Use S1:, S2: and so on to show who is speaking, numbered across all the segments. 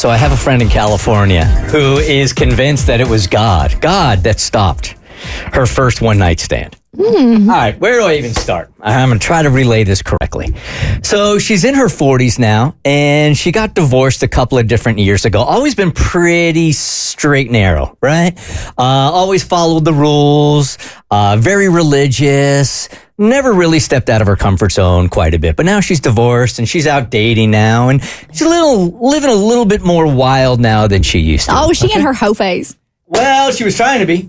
S1: So I have a friend in California who is convinced that it was God that stopped her first one-night stand. All right, where do I even start? I'm going to try to relay this correctly. So she's in her 40s now, and she got divorced a couple of different years ago. Always been pretty straight and narrow, right? Always followed the rules, very religious, never really stepped out of her comfort zone quite a bit. But now she's divorced, and she's out dating now, and she's living a little bit more wild now than she used to.
S2: Oh, she in her hoe phase.
S1: Well, she was trying to be.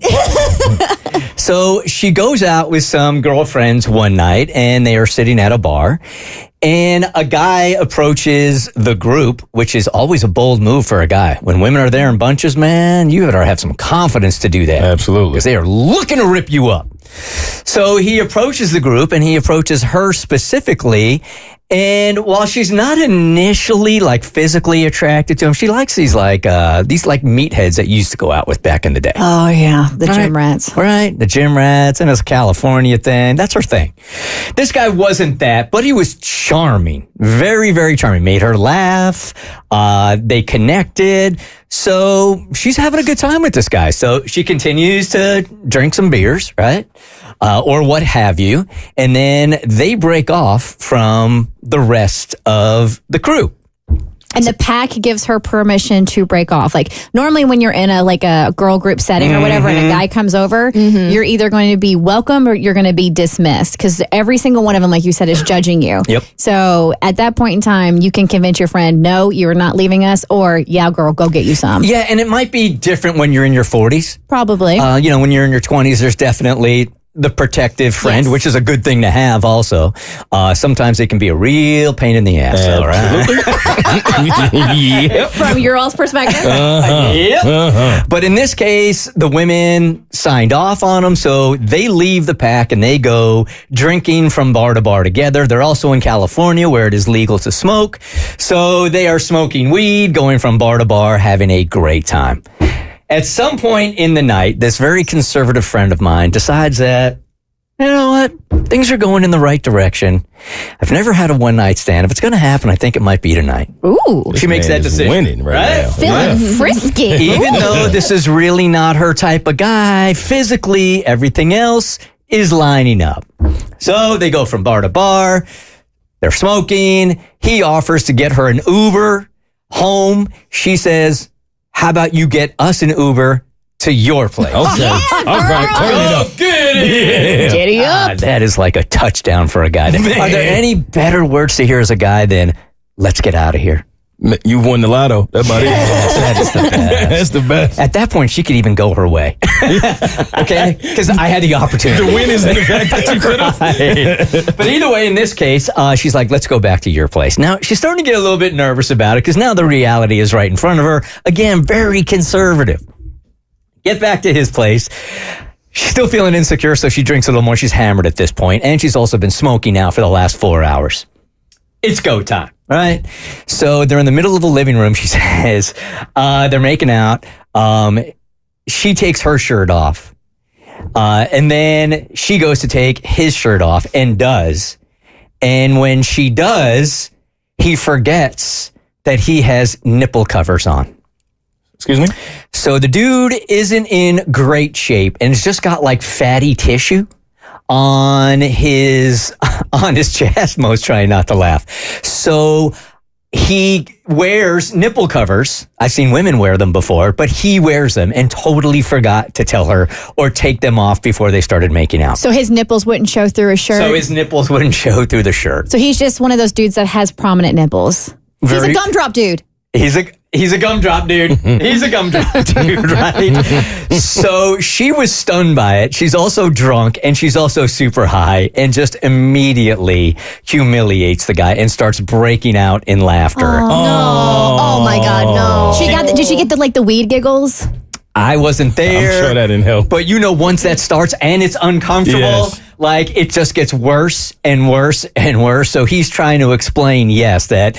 S1: So she goes out with some girlfriends one night, and they are sitting at a bar, and a guy approaches the group, which is always a bold move for a guy. When women are there in bunches, man, you better have some confidence to do that.
S3: Absolutely.
S1: Because they are looking to rip you up. So he approaches the group, and he approaches her specifically. And while she's not initially like physically attracted to him, she likes these meatheads that you used to go out with back in the day.
S2: Oh, yeah. The gym rats.
S1: Right. The gym rats, and it's a California thing. That's her thing. This guy wasn't that, but he was charming. Very, very charming. Made her laugh. They connected. So she's having a good time with this guy. So she continues to drink some beers, right? Or what have you. And then they break off from the rest of the crew.
S2: And the pack gives her permission to break off. Like normally when you're in a girl group setting or whatever and a guy comes over, you're either going to be welcome or you're going to be dismissed because every single one of them, like you said, is judging you.
S1: Yep.
S2: So at that point in time, you can convince your friend, no, you're not leaving us, or yeah, girl, go get you some.
S1: Yeah, and it might be different when you're in your 40s.
S2: Probably.
S1: When you're in your 20s, there's definitely the protective friend, which is a good thing to have also. Sometimes it can be a real pain in the ass, all right?
S3: Yep.
S2: From your all's perspective?
S1: Yep. But in this case, the women signed off on them, so they leave the pack and they go drinking from bar to bar together. They're also in California where it is legal to smoke. So they are smoking weed, going from bar to bar, having a great time. At some point in the night, this very conservative friend of mine decides that, you know what, things are going in the right direction. I've never had a one-night stand. If it's going to happen, I think it might be tonight.
S2: Ooh.
S1: She makes that decision.
S3: Winning right now.
S2: Feeling frisky.
S1: Even though this is really not her type of guy, physically, everything else is lining up. So they go from bar to bar. They're smoking. He offers to get her an Uber home. She says, how about you get us an Uber to your place?
S3: Okay.
S2: Yeah,
S3: all right. Turn it up.
S2: Giddy up.
S1: That is like a touchdown for a guy. Are there any better words to hear as a guy than, let's get out of here?
S3: You won the lotto. That's about it.
S1: That is the best.
S3: That's the best.
S1: At that point, she could even go her way. Okay? Because I had the opportunity.
S3: The win is in the fact that you could have.
S1: Right. But either way, in this case, she's like, let's go back to your place. Now, she's starting to get a little bit nervous about it because now the reality is right in front of her. Again, very conservative. Get back to his place. She's still feeling insecure, so she drinks a little more. She's hammered at this point, and she's also been smoking now for the last 4 hours. It's go time. Right. So they're in the middle of the living room, she says. They're making out. She takes her shirt off. And then she goes to take his shirt off and does. And when she does, he forgets that he has nipple covers on.
S3: Excuse me?
S1: So the dude isn't in great shape and has just got like fatty tissue on his chest. Mo's trying not to laugh. So he wears nipple covers. I've seen women wear them before, but he wears them and totally forgot to tell her or take them off before they started making out.
S2: So his nipples wouldn't show through his shirt?
S1: So his nipples wouldn't show through the shirt.
S2: So he's just one of those dudes that has prominent nipples. He's a gumdrop dude.
S1: He's a gumdrop dude. He's a gumdrop dude, right? So she was stunned by it. She's also drunk and she's also super high and just immediately humiliates the guy and starts breaking out in laughter.
S2: Oh, no. Oh my God, no. Did she get the weed giggles?
S1: I wasn't there.
S3: I'm sure that didn't help.
S1: But once that starts and it's uncomfortable,
S3: yes.
S1: Like, it just gets worse and worse and worse. So he's trying to explain, yes, that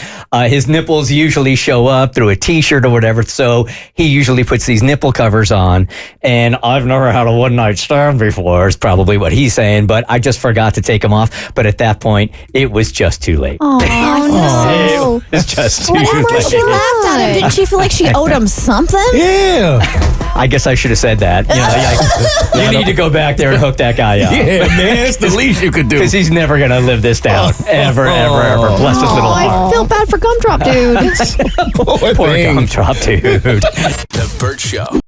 S1: his nipples usually show up through a t-shirt or whatever. So he usually puts these nipple covers on. And I've never had a one-night stand before, is probably what he's saying. But I just forgot to take them off. But at that point, it was just too late.
S2: Oh, no.
S1: It's just too
S2: Whatever,
S1: late.
S2: she laughed at him. Didn't she feel like she owed him something?
S3: Yeah.
S1: I guess I should have said that. You need to go back there and hook that guy up.
S3: Yeah, man. That's the least you could do.
S1: Because he's never going to live this down. Ever, ever, ever. Bless his little
S2: I
S1: heart.
S2: feel bad for Gumdrop, dude.
S3: Poor
S1: Poor
S3: thing.
S1: gumdrop, dude.
S4: The Bert Show.